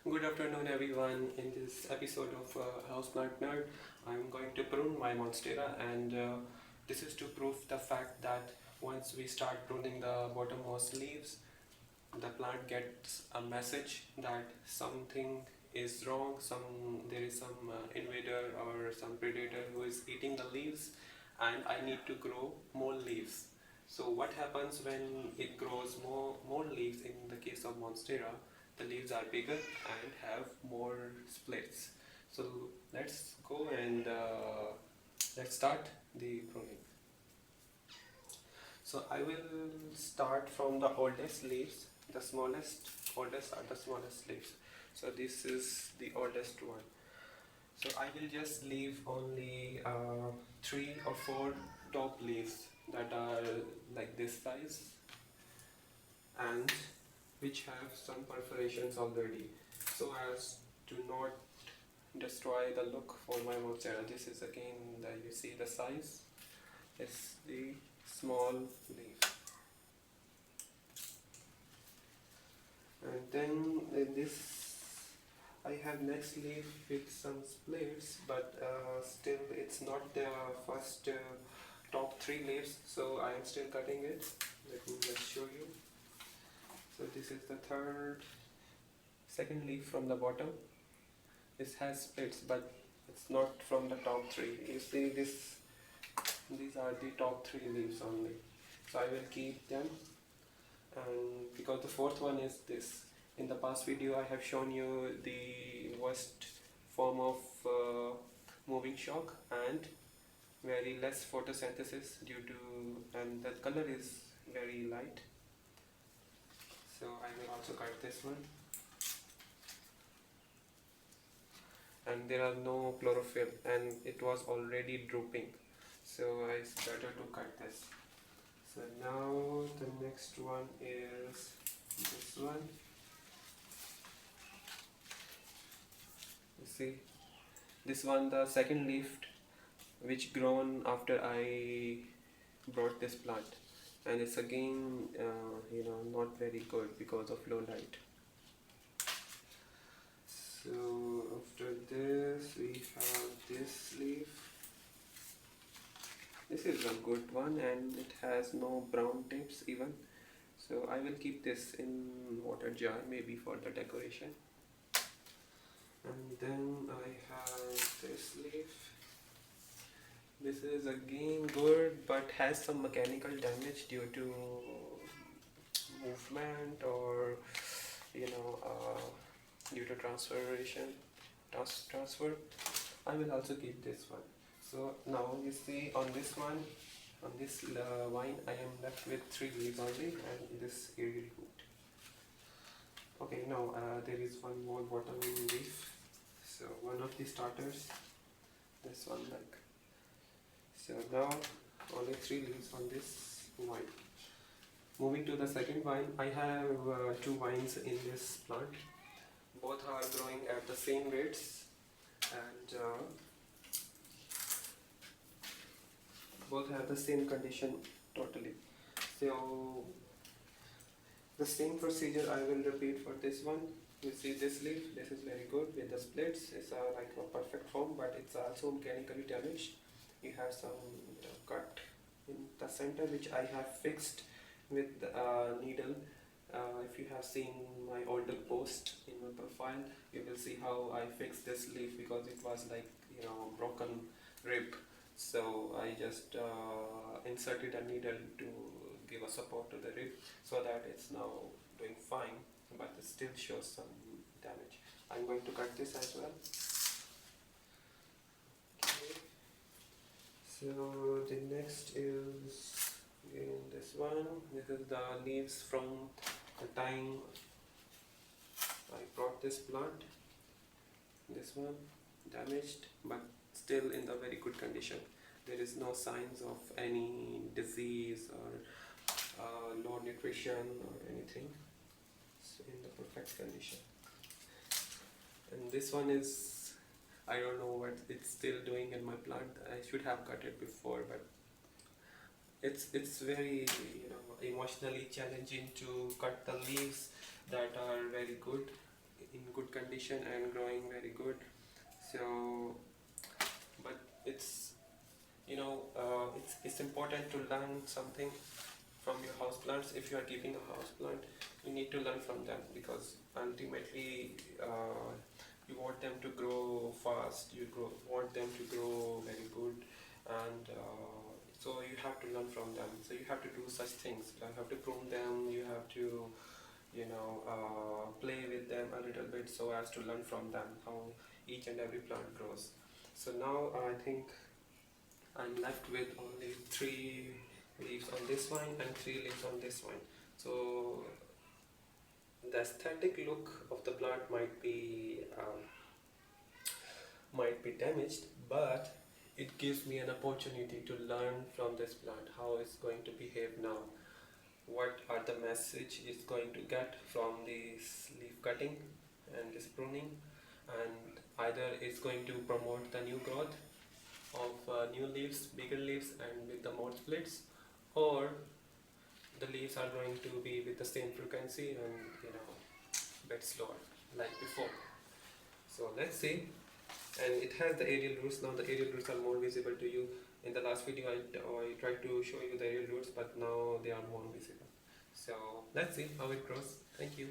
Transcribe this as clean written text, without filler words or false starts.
Good afternoon, everyone. In this episode of Houseplant Nerd, I'm going to prune my Monstera, and this is to prove the fact that once we start pruning the bottommost leaves, the plant gets a message that something is wrong. There is some invader or some predator who is eating the leaves, and I need to grow more leaves. So what happens when it grows more leaves? In the case of Monstera, the leaves are bigger and have more splits. So let's go and let's start the pruning. So I will start from the oldest leaves. The oldest are the smallest leaves. So this is the oldest one. So I will just leave only 3 or 4 top leaves that are like this size and which have some perforations already, so as to not destroy the look for my Monstera. This is again you see the size. It's the small leaf. And then this I have next leaf with some splits, but still it's not the first top 3 leaves, so I am still cutting it. Let me just show you. So this is the second leaf from the bottom. This has splits, but it's not from the top 3. You see these are the top 3 leaves only. So I will keep them, and because the 4th one is this. In the past video I have shown you the worst form of moving shock and very less photosynthesis and the color is very light. So I will also cut this one. And there are no chlorophyll and it was already drooping. So it's better to cut this. So now the next one is this one. You see, this one, the second leaf which grown after I brought this plant, and it's again not very good because of low light. So after this we have this leaf. This is a good one and it has no brown tips even. So I will keep this in water jar, maybe for the decoration. And then I have this leaf. This is again good but has some mechanical damage due to movement or due to transfer. I will also keep this one. So now you see on this vine I am left with 3 leaves only and this eerie root. Okay, now there is one more bottom leaf. So one of the starters, this one like. So now only 3 leaves on this vine. Moving to the second vine, I have 2 vines in this plant. Both are growing at the same rates and both have the same condition totally. So the same procedure I will repeat for this one. You see this leaf, this is very good with the splits. It's like a perfect form, but it's also mechanically damaged. You have some cut in the center which I have fixed with a needle. If you have seen my older post in my profile, you will see how I fixed this leaf because it was like broken rib. So I just inserted a needle to give a support to the rib so that it's now doing fine, but it still shows some damage. I'm going to cut this as well. Okay. So the next is again this one. This is the leaves from the time I brought this plant. This one damaged but still in the very good condition. There is no signs of any disease or low nutrition or anything. It's in the perfect condition. And this one is, I don't know what it's still doing in my plant. I should have cut it before, but it's very emotionally challenging to cut the leaves that are very good in good condition and growing very good. So, but it's it's important to learn something from your house plants. If you are keeping a house plant, you need to learn from them, because ultimately you want them to grow fast, want them to grow very good, and so you have to learn from them. So you have to do such things. You have to prune them, you have to play with them a little bit, so as to learn from them how each and every plant grows. So now I think I'm left with only 3 leaves on this one and 3 leaves on this one. So the aesthetic look of the plant might be damaged, but it gives me an opportunity to learn from this plant how it's going to behave now. What are the message it's going to get from this leaf cutting and this pruning, and either it's going to promote the new growth of new leaves, bigger leaves, and with the more splits, or the leaves are going to be with the same frequency and bit slower like before. So let's see. And it has the aerial roots. Now the aerial roots are more visible to you. In the last video I tried to show you the aerial roots, but now they are more visible. So let's see how it grows. Thank you.